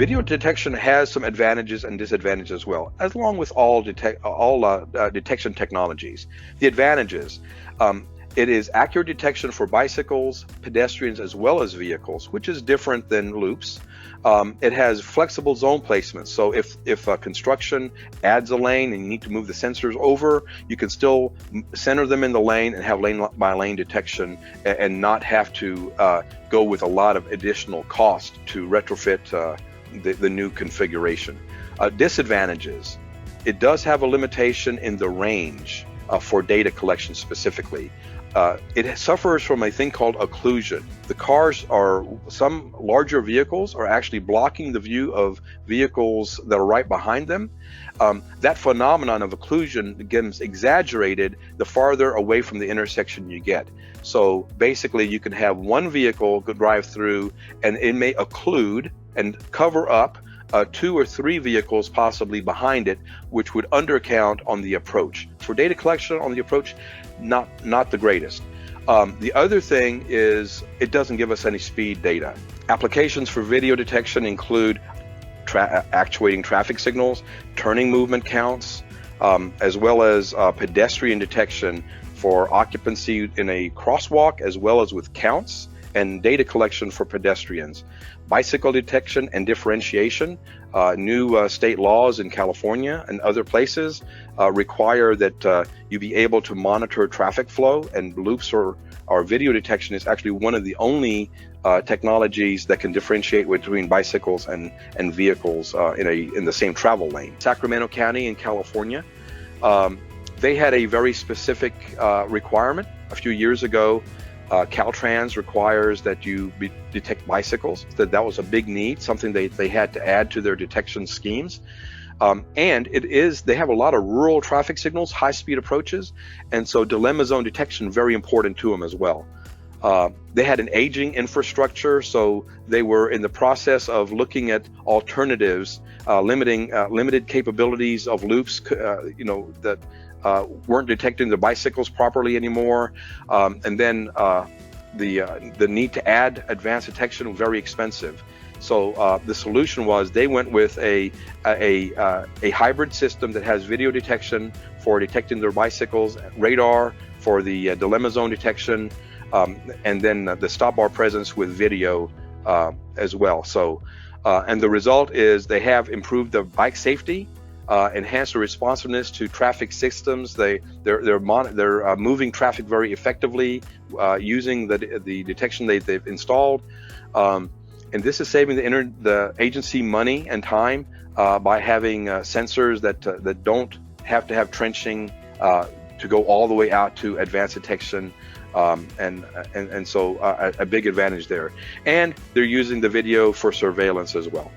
Video detection has some advantages and disadvantages as well, as along with all detection technologies. The advantages, it is accurate detection for bicycles, pedestrians, as well as vehicles, which is different than loops. It has flexible zone placement, so if construction adds a lane and you need to move the sensors over, you can still center them in the lane and have lane by lane detection and not have to go with a lot of additional cost to retrofit the new configuration. Disadvantages, it does have a limitation in the range for data collection specifically. It suffers from a thing called occlusion. Some larger vehicles are actually blocking the view of vehicles that are right behind them. That phenomenon of occlusion gets exaggerated the farther away from the intersection you get. So basically you can have one vehicle go drive through and it may occlude and cover up 2 or 3 vehicles possibly behind it, which would undercount on the approach. For data collection on the approach, not the greatest. The other thing is it doesn't give us any speed data. Applications for video detection include actuating traffic signals, turning movement counts, as well as pedestrian detection for occupancy in a crosswalk, as well as with counts, and data collection for pedestrians. Bicycle detection and differentiation. New state laws in California and other places require that you be able to monitor traffic flow, and loops or video detection is actually one of the only technologies that can differentiate between bicycles and vehicles in the same travel lane. Sacramento County in California, they had a very specific requirement a few years ago. Caltrans requires that you detect bicycles. That was a big need, something they had to add to their detection schemes. And they have a lot of rural traffic signals, high-speed approaches, and so dilemma zone detection very important to them as well. They had an aging infrastructure, so they were in the process of looking at alternatives, limited capabilities of loops, that weren't detecting the bicycles properly anymore, and then the need to add advanced detection was very expensive. So the solution was they went with a hybrid system that has video detection for detecting their bicycles, radar for the dilemma zone detection, and then the stop bar presence with video as well. So and the result is they have improved the bike safety, enhance the responsiveness to traffic systems. They're moving traffic very effectively using the detection they've installed, and this is saving the agency money and time by having sensors that don't have to have trenching to go all the way out to advanced detection, and so a big advantage there. And they're using the video for surveillance as well.